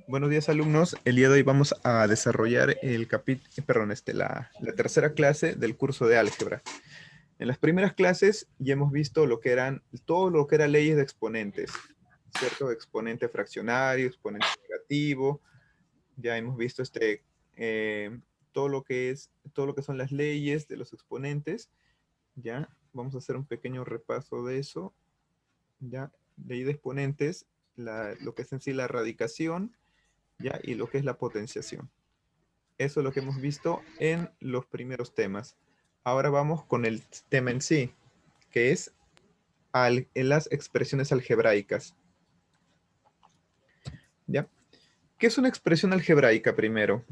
Buenos días, alumnos. El día de hoy vamos a desarrollar la tercera clase del curso de álgebra. En las primeras clases ya hemos visto todo lo que era leyes de exponentes, ¿cierto? Exponente fraccionario, exponente negativo. Ya hemos visto eh, todo lo que son las leyes de los exponentes. Ya vamos a hacer un pequeño repaso de eso. Ya, ley de exponentes, lo que es en sí la radicación, ¿ya? Y lo que es la potenciación. Eso es lo que hemos visto en los primeros temas. Ahora vamos con el tema en sí, que es en las expresiones algebraicas. ¿Ya? ¿Qué es una expresión algebraica primero?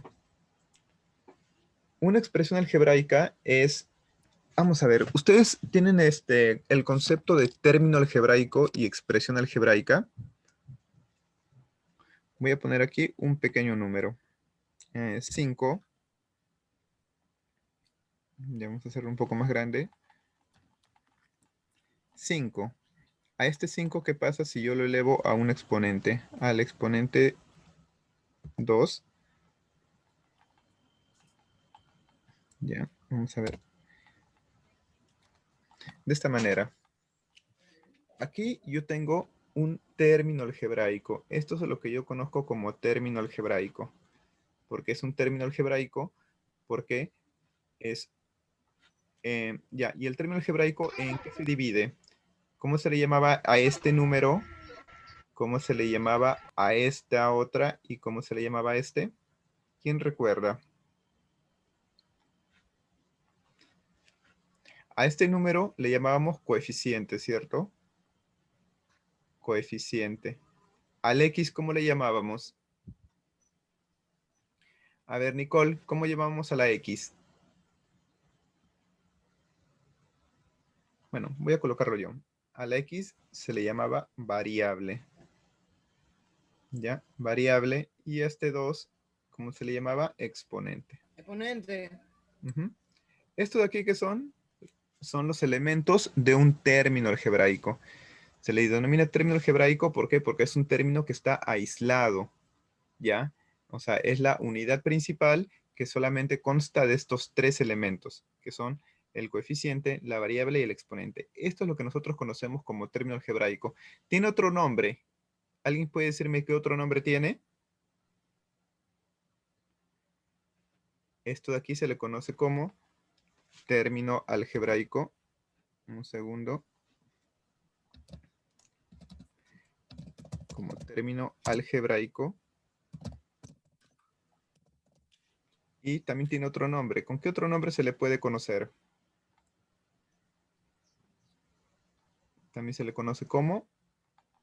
Una expresión algebraica es, vamos a ver, ustedes tienen el concepto de término algebraico y expresión algebraica. Voy a poner aquí un pequeño número. 5. Vamos a hacerlo un poco más grande. 5. A este 5, ¿qué pasa si yo lo elevo a un exponente? Al exponente 2. Ya, vamos a ver. De esta manera. Aquí yo tengo un término algebraico. Esto es lo que yo conozco como término algebraico. ¿Por qué es un término algebraico? Porque es... ya, ¿y el término algebraico en qué se divide? ¿Cómo se le llamaba a este número? ¿Cómo se le llamaba a esta otra? ¿Y cómo se le llamaba a este? ¿Quién recuerda? A este número le llamábamos coeficiente, ¿cierto? Coeficiente. Al X, ¿cómo le llamábamos? A ver, Nicole, ¿cómo llamábamos a la X? Bueno, voy a colocarlo yo. A la X se le llamaba variable. ¿Ya? Variable. Y a este 2, ¿cómo se le llamaba? Exponente. Exponente. Ujú. ¿Esto de aquí qué son? Son los elementos de un término algebraico. Se le denomina término algebraico, ¿por qué? Porque es un término que está aislado, ¿ya? O sea, es la unidad principal que solamente consta de estos tres elementos, que son el coeficiente, la variable y el exponente. Esto es lo que nosotros conocemos como término algebraico. Tiene otro nombre. ¿Alguien puede decirme qué otro nombre tiene? Esto de aquí se le conoce como término algebraico. Un segundo. Como término algebraico. Y también tiene otro nombre. ¿Con qué otro nombre se le puede conocer? También se le conoce como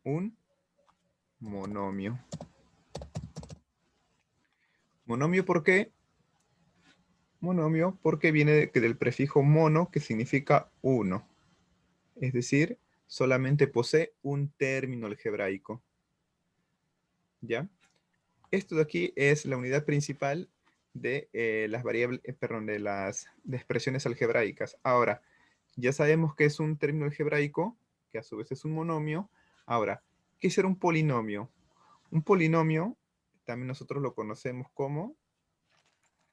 un monomio. ¿Monomio por qué? Monomio porque viene del prefijo mono, que significa uno. Es decir, solamente posee un término algebraico. ¿Ya? Esto de aquí es la unidad principal de las variables, perdón, de expresiones algebraicas. Ahora, ya sabemos que es un término algebraico, que a su vez es un monomio. Ahora, ¿qué será un polinomio? Un polinomio, también nosotros lo conocemos como,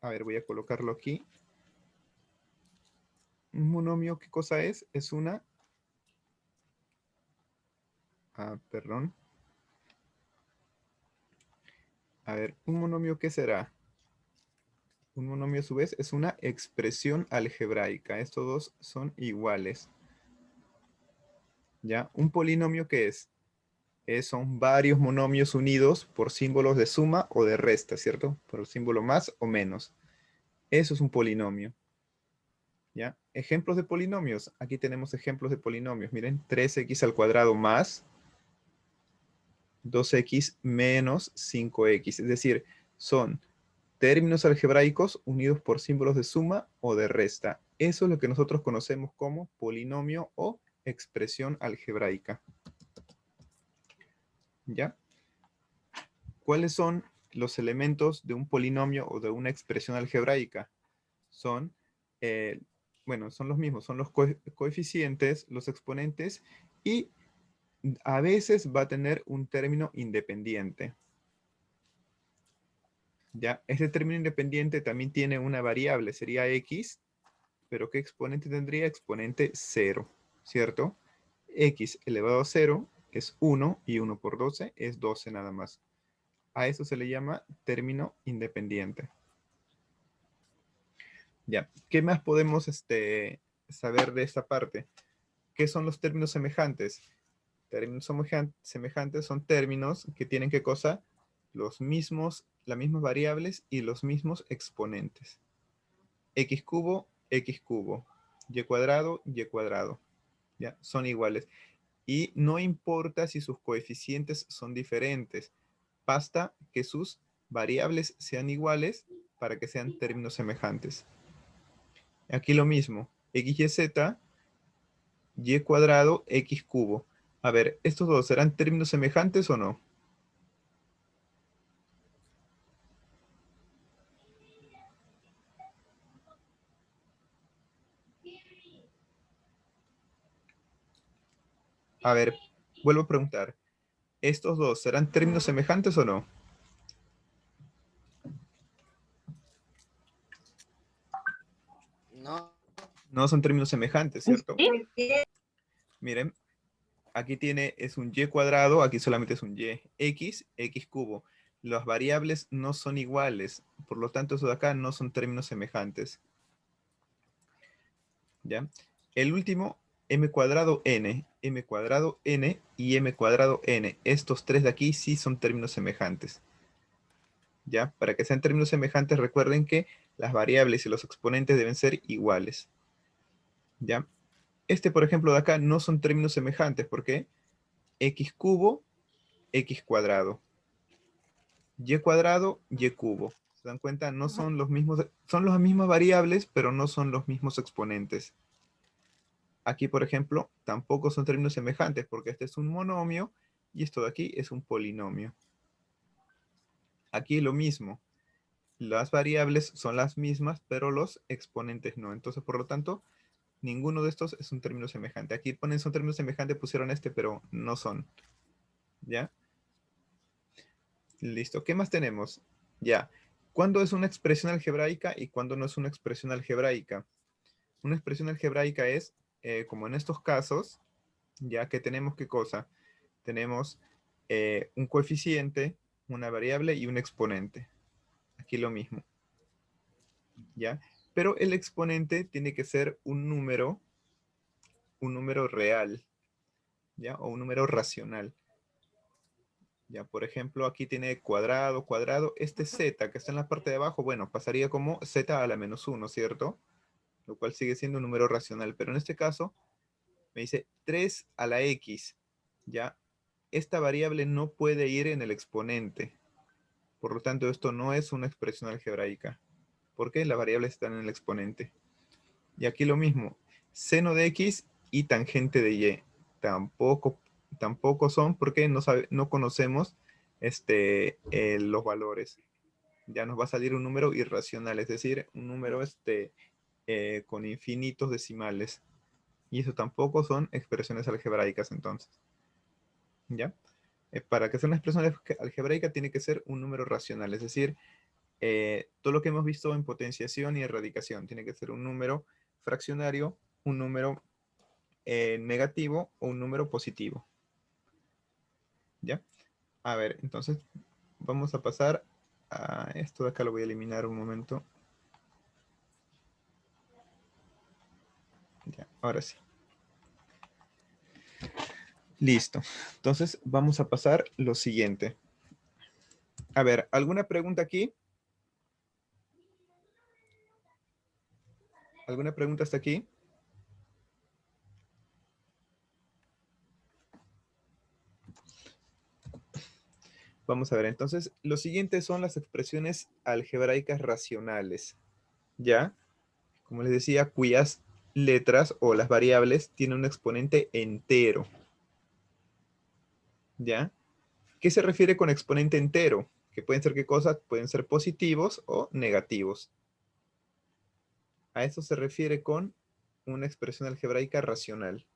a ver, voy a colocarlo aquí. Un monomio, ¿qué cosa es? Es una, perdón. A ver, ¿un monomio qué será? Un monomio a su vez es una expresión algebraica. Estos dos son iguales. ¿Ya? ¿Un polinomio qué es? Son varios monomios unidos por símbolos de suma o de resta, ¿cierto? Por el símbolo más o menos. Eso es un polinomio. ¿Ya? Ejemplos de polinomios. Aquí tenemos ejemplos de polinomios. Miren, 3x al cuadrado más 2x menos 5x. Es decir, son términos algebraicos unidos por símbolos de suma o de resta. Eso es lo que nosotros conocemos como polinomio o expresión algebraica. ¿Ya? ¿Cuáles son los elementos de un polinomio o de una expresión algebraica? Son, eh, bueno, son los mismos, son los coeficientes, los exponentes y a veces va a tener un término independiente. Ya, este término independiente también tiene una variable, sería x, pero ¿qué exponente tendría? Exponente 0, ¿cierto? X elevado a 0 es 1 y 1 por 12 es 12 nada más. A eso se le llama término independiente. Ya, ¿qué más podemos saber de esta parte? ¿Qué son los términos semejantes? Términos semejantes son términos que tienen ¿qué cosa? Los mismos, las mismas variables y los mismos exponentes. X cubo, X cubo. Y cuadrado, Y cuadrado. ¿Ya? Son iguales. Y no importa si sus coeficientes son diferentes. Basta que sus variables sean iguales para que sean términos semejantes. Aquí lo mismo. X y Z, Y cuadrado, X cubo. A ver, ¿estos dos serán términos semejantes o no? A ver, vuelvo a preguntar. ¿Estos dos serán términos semejantes o no? No. No son términos semejantes, ¿cierto? Sí. Miren, aquí es un y cuadrado, aquí solamente es un y. X, X cubo. Las variables no son iguales, por lo tanto, eso de acá no son términos semejantes. ¿Ya? El último, m cuadrado n y m cuadrado n. Estos tres de aquí sí son términos semejantes. ¿Ya? Para que sean términos semejantes, recuerden que las variables y los exponentes deben ser iguales. ¿Ya? Por ejemplo, de acá no son términos semejantes. ¿Por qué? X cubo, X cuadrado. Y cuadrado, Y cubo. ¿Se dan cuenta? No son los mismos, son las mismas variables, pero no son los mismos exponentes. Aquí, por ejemplo, tampoco son términos semejantes, porque este es un monomio y esto de aquí es un polinomio. Aquí lo mismo. Las variables son las mismas, pero los exponentes no. Entonces, por lo tanto, ninguno de estos es un término semejante. Aquí ponen son términos semejantes, pusieron pero no son. ¿Ya? Listo. ¿Qué más tenemos? Ya. ¿Cuándo es una expresión algebraica y cuándo no es una expresión algebraica? Una expresión algebraica es, como en estos casos, ya que tenemos ¿qué cosa? Tenemos un coeficiente, una variable y un exponente. Aquí lo mismo. ¿Ya? Pero el exponente tiene que ser un número real, ¿ya? O un número racional. Ya, por ejemplo, aquí tiene cuadrado, cuadrado. Este z que está en la parte de abajo, bueno, pasaría como z a la menos 1, ¿cierto? Lo cual sigue siendo un número racional. Pero en este caso, me dice 3 a la x, ¿ya? Esta variable no puede ir en el exponente. Por lo tanto, esto no es una expresión algebraica. Porque las variables están en el exponente. Y aquí lo mismo. Seno de x y tangente de y. Tampoco son porque no conocemos los valores. Ya nos va a salir un número irracional, es decir, un número con infinitos decimales. Y eso tampoco son expresiones algebraicas entonces. ¿Ya? Para que sea una expresión algebraica tiene que ser un número racional, es decir, todo lo que hemos visto en potenciación y erradicación tiene que ser un número fraccionario, un número negativo o un número positivo. ¿Ya? A ver, entonces vamos a pasar a esto de acá, lo voy a eliminar un momento. Ya, ahora sí. Listo. Entonces vamos a pasar lo siguiente. A ver, ¿alguna pregunta aquí? ¿Alguna pregunta hasta aquí? Vamos a ver, entonces, lo siguiente son las expresiones algebraicas racionales, ¿ya? Como les decía, cuyas letras o las variables tienen un exponente entero, ¿ya? ¿Qué se refiere con exponente entero? Que pueden ser qué cosas, pueden ser positivos o negativos. A eso se refiere con una expresión algebraica racional.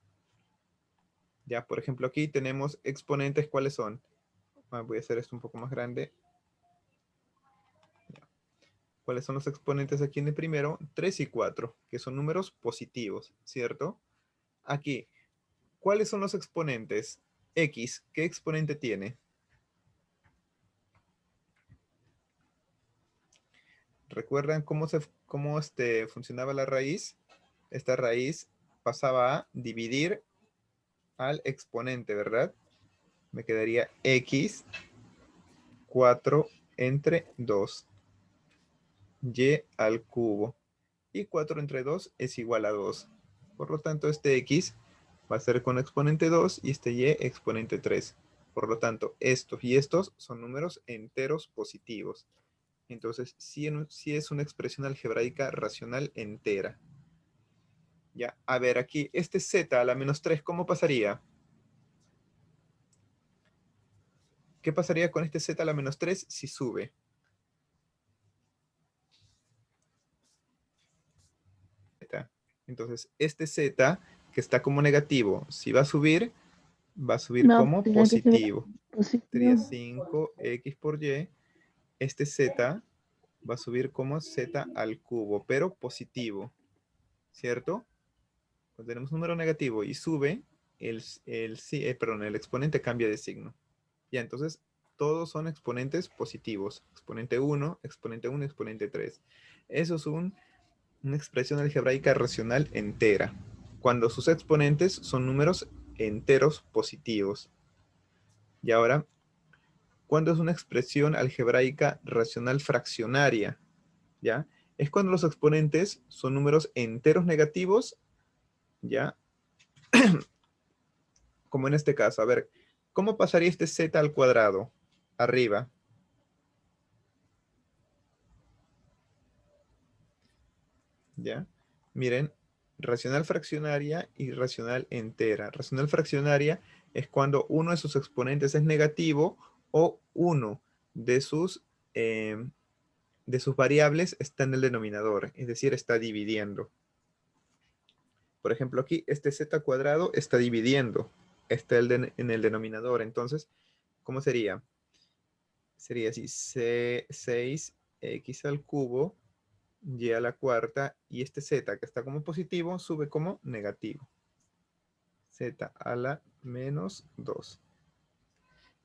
Ya, por ejemplo, aquí tenemos exponentes, ¿cuáles son? Voy a hacer esto un poco más grande. ¿Cuáles son los exponentes aquí en el primero? 3 y 4, que son números positivos, ¿cierto? Aquí, ¿cuáles son los exponentes? X, ¿qué exponente tiene? ¿Recuerdan cómo funcionaba la raíz? Esta raíz pasaba a dividir al exponente, ¿verdad? Me quedaría X 4 entre 2, Y al cubo. Y 4 entre 2 es igual a 2. Por lo tanto, este X va a ser con exponente 2 y este Y exponente 3. Por lo tanto, estos y estos son números enteros positivos. Entonces, sí es una expresión algebraica racional entera. Ya, a ver, aquí, este Z a la menos 3, ¿cómo pasaría? ¿Qué pasaría con este Z a la menos 3 si sube? Entonces, este Z que está como negativo, si va a subir No, como tenía que ser positivo. Sería positivo. 5x por y. Este Z va a subir como Z al cubo, pero positivo, ¿cierto? Cuando tenemos un número negativo y sube, el exponente cambia de signo. Ya, entonces, todos son exponentes positivos. Exponente 1, exponente 3. Eso es una expresión algebraica racional entera, cuando sus exponentes son números enteros positivos. Y ahora, ¿cuándo es una expresión algebraica racional fraccionaria? ¿Ya? Es cuando los exponentes son números enteros negativos, ¿ya? Como en este caso. A ver, ¿cómo pasaría este z al cuadrado? Arriba. ¿Ya? Miren, racional fraccionaria y racional entera. Racional fraccionaria es cuando uno de sus exponentes es negativo o uno de eh, de sus variables está en el denominador, es decir, está dividiendo. Por ejemplo, aquí este z cuadrado está dividiendo, está en el denominador. Entonces, ¿cómo sería? Sería así, 6x al cubo, y a la cuarta, y este z que está como positivo sube como negativo. Z a la menos 2.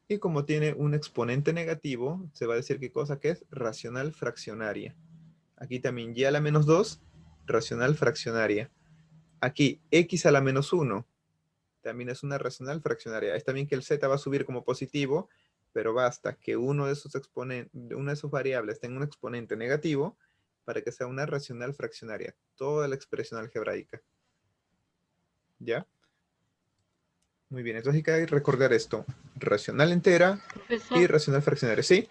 Y como tiene un exponente negativo, se va a decir qué cosa que es racional fraccionaria. Aquí también y a la menos 2, racional fraccionaria. Aquí x a la menos 1, también es una racional fraccionaria. Está bien que el z va a subir como positivo, pero basta que una de sus variables tenga un exponente negativo para que sea una racional fraccionaria. Toda la expresión algebraica. ¿Ya? Muy bien, entonces hay que recordar esto. Racional entera y Profesor, racional fraccionaria. ¿Sí?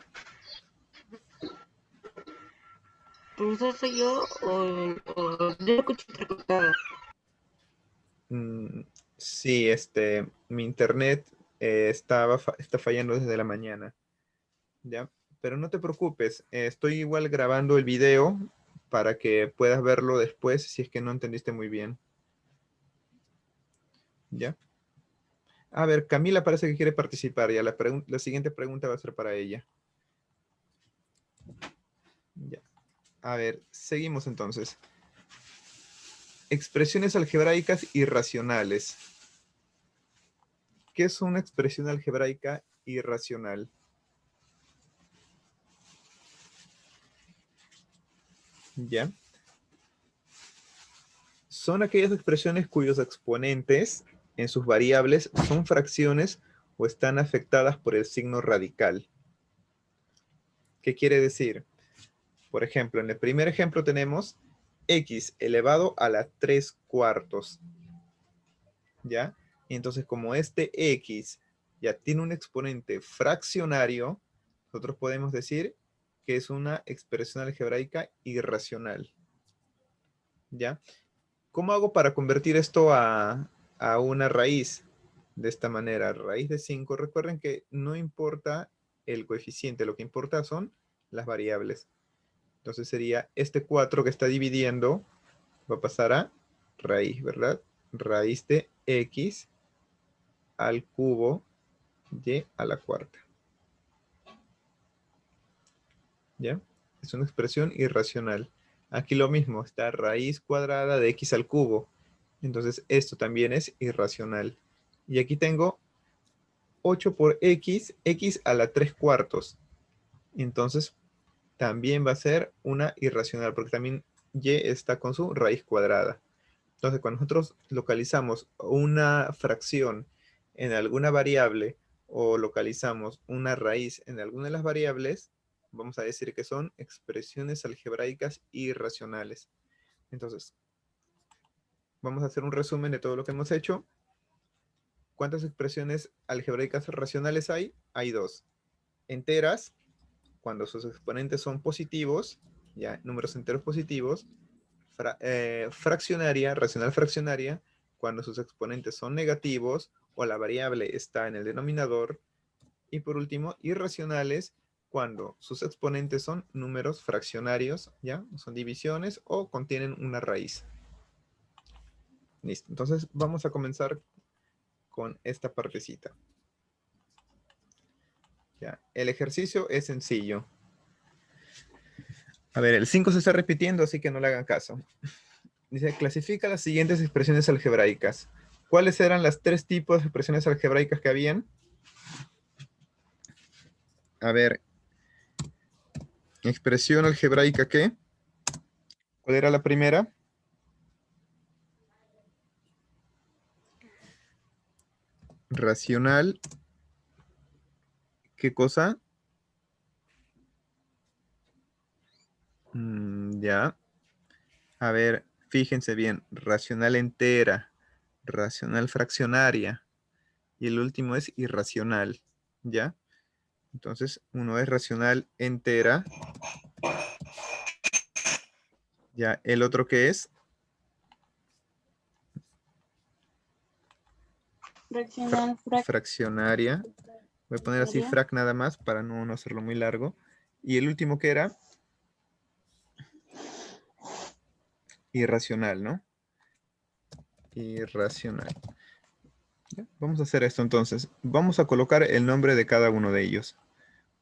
profesor soy yo yo escucho entrecortada. Mm, sí, mi internet está fallando desde la mañana. ¿Ya? Pero no te preocupes, estoy igual grabando el video para que puedas verlo después si es que no entendiste muy bien. ¿Ya? A ver, Camila parece que quiere participar. Ya la siguiente pregunta va a ser para ella. Ya. A ver, seguimos entonces. Expresiones algebraicas irracionales. ¿Qué es una expresión algebraica irracional? ¿Ya? Son aquellas expresiones cuyos exponentes en sus variables son fracciones o están afectadas por el signo radical. ¿Qué quiere decir? Por ejemplo, en el primer ejemplo tenemos x elevado a la 3 cuartos. ¿Ya? Y entonces, como este x ya tiene un exponente fraccionario, nosotros podemos decir que es una expresión algebraica irracional. ¿Ya? ¿Cómo hago para convertir esto a una raíz? De esta manera, raíz de 5. Recuerden que no importa el coeficiente, lo que importa son las variables. Entonces sería este 4 que está dividiendo, va a pasar a raíz, ¿verdad? Raíz de x al cubo y a la cuarta. ¿Ya? Es una expresión irracional. Aquí lo mismo, está raíz cuadrada de x al cubo. Entonces esto también es irracional. Y aquí tengo 8 por x, x a la 3 cuartos. Entonces también va a ser una irracional, porque también y está con su raíz cuadrada. Entonces, cuando nosotros localizamos una fracción en alguna variable o localizamos una raíz en alguna de las variables, vamos a decir que son expresiones algebraicas irracionales. Entonces, vamos a hacer un resumen de todo lo que hemos hecho. ¿Cuántas expresiones algebraicas racionales hay? Hay dos. Enteras, cuando sus exponentes son positivos, ya, números enteros positivos. Fraccionaria, racional fraccionaria, cuando sus exponentes son negativos o la variable está en el denominador. Y por último, irracionales, cuando sus exponentes son números fraccionarios, ¿ya? Son divisiones o contienen una raíz. Listo. Entonces vamos a comenzar con esta partecita. ¿Ya? El ejercicio es sencillo. A ver, el 5 se está repitiendo, así que no le hagan caso. Dice, clasifica las siguientes expresiones algebraicas. ¿Cuáles eran las 3 tipos de expresiones algebraicas que habían? A ver, expresión algebraica, ¿qué? ¿Cuál era la primera? Racional. ¿Qué cosa? Ya. A ver, fíjense bien. Racional entera, racional fraccionaria. Y el último es irracional. ¿Ya? Entonces, uno es racional entera. Ya, el otro que es fraccionaria. Voy a poner así frac nada más para no hacerlo muy largo. Y el último que era irracional, ¿no? Irracional. ¿Ya? Vamos a hacer esto entonces. Vamos a colocar el nombre de cada uno de ellos.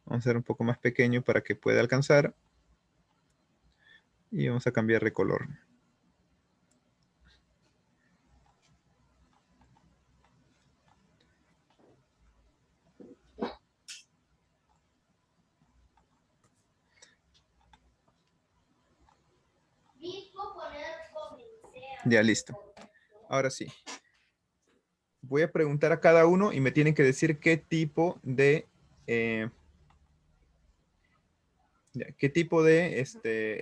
Vamos a hacer un poco más pequeño para que pueda alcanzar. Y vamos a cambiar de color. Ya, listo. Ahora sí. Voy a preguntar a cada uno y me tienen que decir qué tipo de... ¿qué tipo de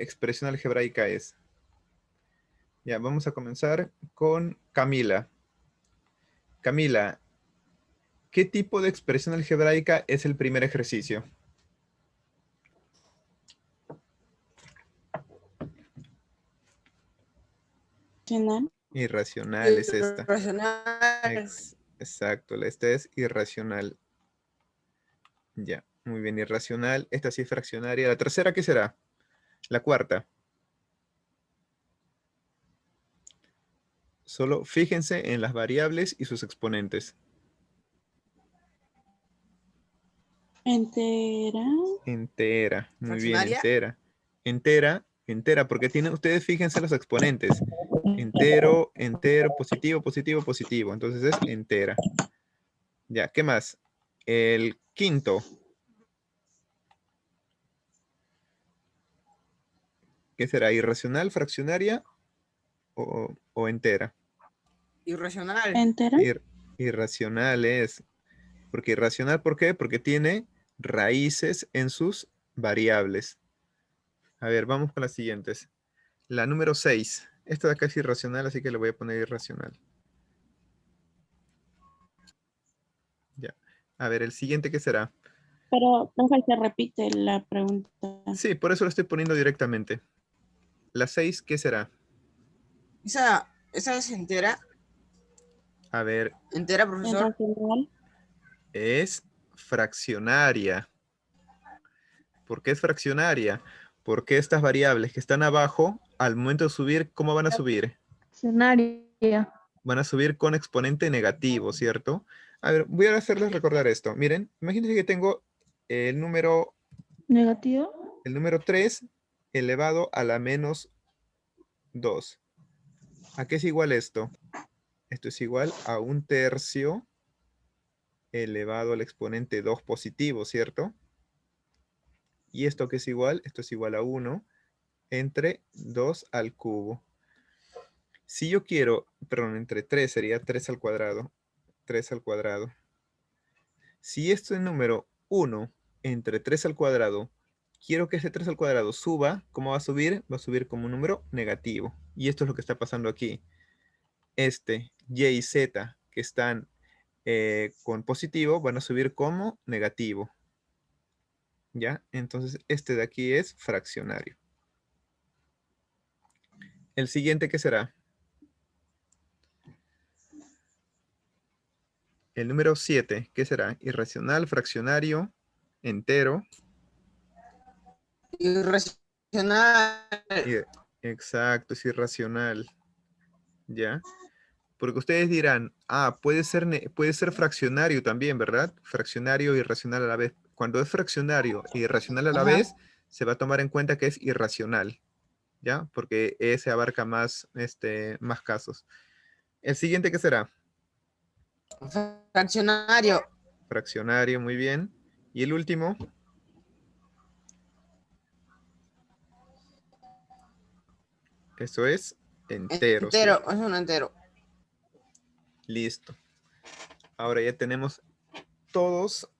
expresión algebraica es? Ya, vamos a comenzar con Camila. Camila, ¿qué tipo de expresión algebraica es el primer ejercicio? Irracional es esta. Irracional. Exacto, esta es irracional. Ya, muy bien, irracional. Esta sí es fraccionaria. ¿La tercera qué será? La cuarta. Solo fíjense en las variables y sus exponentes. Entera. Entera, muy bien, ¿Fraccionaria? entera. Entera, entera, porque tienen, ustedes fíjense los exponentes. Entero, entero, positivo, positivo, positivo. Entonces es entera. Ya, ¿qué más? El quinto. ¿Qué será? ¿Irracional, fraccionaria o entera? Irracional. Entera. Irracional es. Porque irracional, ¿por qué? Porque tiene raíces en sus variables. A ver, vamos con las siguientes. La número 6. Esta de acá es irracional, así que le voy a poner irracional. Ya. A ver, el siguiente, ¿qué será? Pero, profe, se repite la pregunta. Sí, por eso lo estoy poniendo directamente. La 6, ¿qué será? Esa es entera. A ver, Entera, profesor. Irracional. es fraccionaria. ¿Por qué es fraccionaria? Porque estas variables que están abajo, al momento de subir, ¿cómo van a subir? Fraccionaria. Van a subir con exponente negativo, ¿cierto? A ver, voy a hacerles recordar esto. Miren, imagínense que tengo el número Negativo. El número 3 elevado a la menos 2. ¿A qué es igual esto? Esto es igual a 1/3 elevado al exponente 2 positivo, ¿cierto? ¿Y esto qué es igual? Esto es igual a 1 entre 2 al cubo. Si yo quiero, perdón, entre 3 sería 3 al cuadrado. 3 al cuadrado. Si este número 1 entre 3 al cuadrado, quiero que ese 3 al cuadrado suba, ¿cómo va a subir? Va a subir como un número negativo. Y esto es lo que está pasando aquí. Este y y z que están con positivo van a subir como negativo. ¿Ya? Entonces este de aquí es fraccionario. El siguiente, ¿qué será? El número 7, ¿qué será? Irracional, fraccionario, entero. Irracional. y- Exacto, es irracional. ¿Ya? Porque ustedes dirán, puede ser fraccionario también, ¿verdad? Fraccionario e irracional a la vez. Cuando es fraccionario e irracional a la Ajá. vez, se va a tomar en cuenta que es irracional, ¿ya? Porque ese abarca más, más casos. El siguiente, ¿qué será? Fraccionario. Fraccionario, muy bien. Y el último, eso es entero, ¿sí? Entero. Es un entero. Listo. Ahora todos,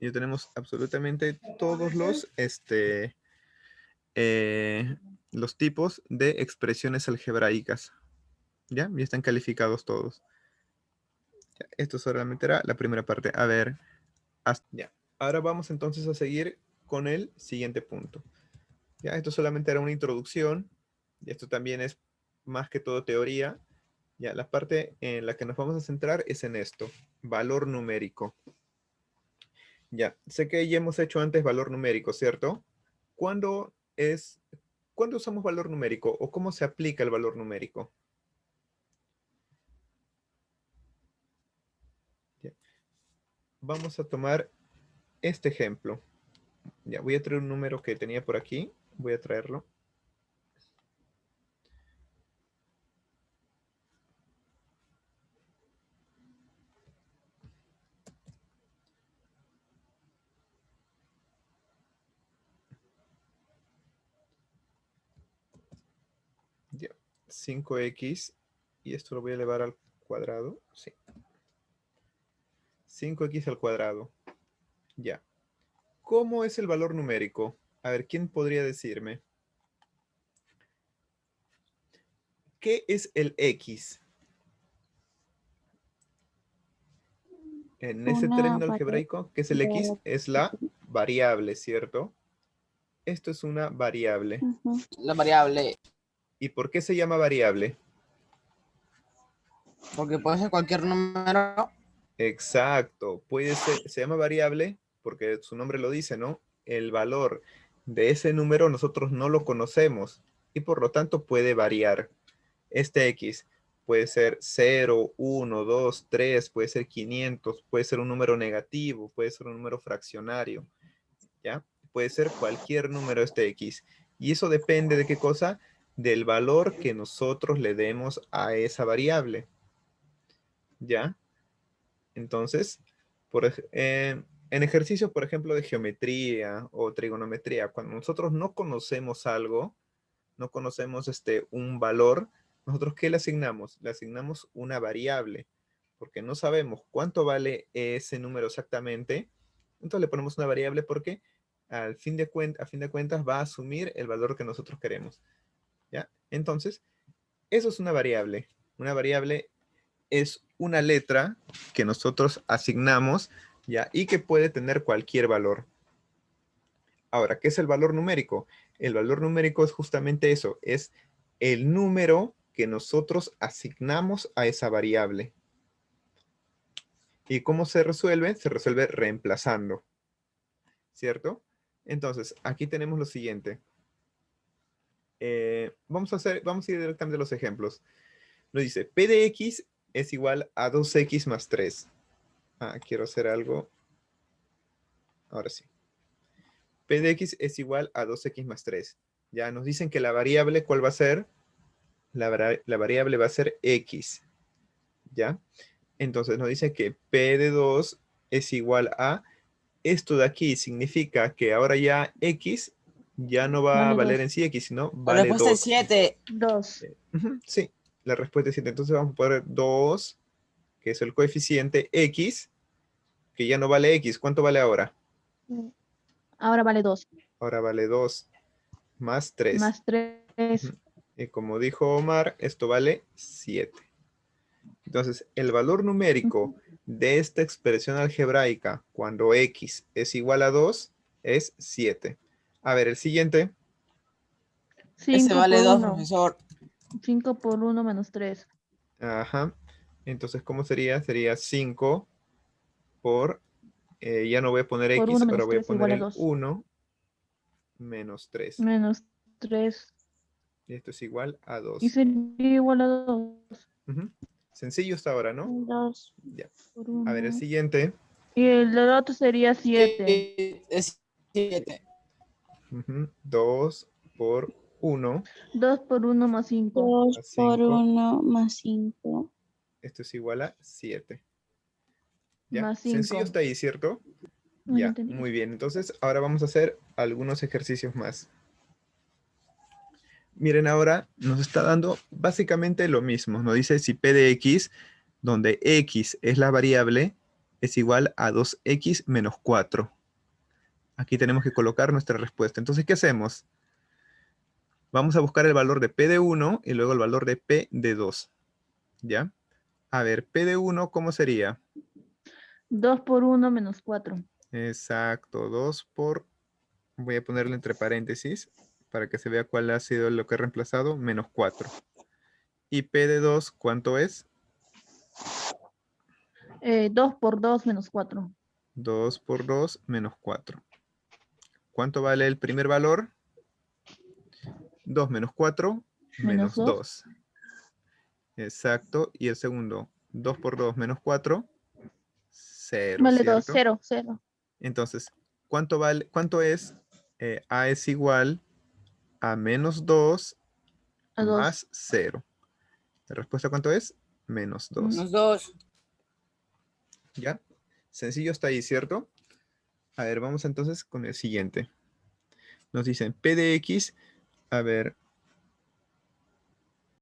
ya tenemos absolutamente todos eh, los tipos de expresiones algebraicas. ¿Ya? Ya están calificados todos. Ya, esto solamente era la primera parte. A ver, ya. Ahora vamos entonces a seguir con el siguiente punto. Ya, esto solamente era una introducción. Y esto también es más que todo teoría. Ya, la parte en la que nos vamos a centrar es en esto, valor numérico. Ya, sé que ya hemos hecho antes valor numérico, ¿cierto? ¿Cuándo cuándo usamos valor numérico o cómo se aplica el valor numérico? Ya, vamos a tomar este ejemplo. Ya, voy a traer un número que tenía por aquí. Voy a traerlo. Ya, 5x, y esto lo voy a elevar al cuadrado. Sí. 5x al cuadrado. Ya. ¿Cómo es el valor numérico? A ver, ¿quién podría decirme? ¿Qué es el x? En ese Una término algebraico, ¿qué es el x? Es la variable, ¿cierto? Esto es una variable. Ujú. La variable. ¿Y por qué se llama variable? Porque puede ser cualquier número. Exacto, se llama variable porque su nombre lo dice, ¿no? El valor de ese número nosotros no lo conocemos y por lo tanto puede variar. Este x puede ser 0, 1, 2, 3, puede ser 500, puede ser un número negativo, puede ser un número fraccionario, ¿ya? Puede ser cualquier número este x. Y eso depende de qué cosa? Del valor que nosotros le demos a esa variable, ¿ya? Entonces, en ejercicios, por ejemplo, de geometría o trigonometría, cuando nosotros no conocemos algo, no conocemos un valor, ¿nosotros qué le asignamos? Le asignamos una variable, porque no sabemos cuánto vale ese número exactamente. Entonces le ponemos una variable porque a fin de cuentas va a asumir el valor que nosotros queremos. ¿Ya? Entonces, eso es una variable. Una variable es una letra que nosotros asignamos, ¿ya? Y que puede tener cualquier valor. Ahora, ¿qué es el valor numérico? El valor numérico es justamente eso, es el número que nosotros asignamos a esa variable. ¿Y cómo se resuelve? Se resuelve reemplazando, ¿cierto? Entonces, aquí tenemos lo siguiente. Vamos a ir directamente a los ejemplos. Nos dice, P de X es igual a 2X más 3. Quiero hacer algo. Ahora sí. P de X es igual a 2X más 3. Ya nos dicen que la variable, ¿cuál va a ser? La variable va a ser X. ¿Ya? Entonces nos dice que P de 2 es igual a, esto de aquí significa que ahora ya X ya no va a Vale valer dos. en sí X, sino La vale respuesta 2. es 7. 2. Ujú, sí, la respuesta es 7. Entonces vamos a poner 2, que es el coeficiente X, que ya no vale X. ¿Cuánto vale ahora? Ahora vale 2. Ahora vale 2 más 3. Más 3. Ujú. Y como dijo Omar, esto vale 7. Entonces, el valor numérico de esta expresión algebraica cuando X es igual a 2 es 7. A ver, el siguiente. ese 5 vale por 2, 1. profesor. 5 por 1 menos 3. Ajá. Entonces, ¿cómo sería? Sería 5 por, ya no voy a poner Por X, 1 ahora menos voy a 3 poner igual a el 2. 1 menos 3. Menos 3. Y esto es igual a Y 2. sería igual a 2. Ujú. Sencillo hasta ahora, ¿no? 2 Ya. por A ver, el 1. siguiente. Y el otro sería 7. Es 7. 2 por 1 2 por 1 más 5. 2 a por 5. 1 más 5. Esto es igual a 7. ¿Ya? Más Sencillo 5. está ahí, ¿cierto? No, ya Ya, entendí. muy bien. Entonces, ahora vamos a hacer algunos ejercicios más. Miren, ahora nos está dando básicamente lo mismo. Nos dice si P de X, donde X es la variable, es igual a 2X menos 4. Aquí tenemos que colocar nuestra respuesta. Entonces, ¿qué hacemos? Vamos a buscar el valor de P de 1 y luego el valor de P de 2. ¿Ya? A ver, P de 1, ¿cómo sería? 2 por 1 menos 4. Exacto, 2 por, voy a ponerle entre paréntesis para que se vea cuál ha sido lo que he reemplazado, menos 4. ¿Y P de 2 cuánto es? 2 por 2 menos 4. 2 por 2 menos 4. ¿Cuánto vale el primer valor? 2 menos 4 Menos menos 2. 2. Exacto. Y el segundo, 2 por 2 menos 4, 0, Vale 2. ¿cierto? 0. 0. Entonces, ¿cuánto vale? ¿Cuánto es? A es igual a menos 2 A 2. más 0. ¿La respuesta cuánto es? Menos 2. Menos 2. ¿Ya? Sencillo está ahí, ¿cierto? A ver, vamos entonces con el siguiente. Nos dicen P de X. A ver,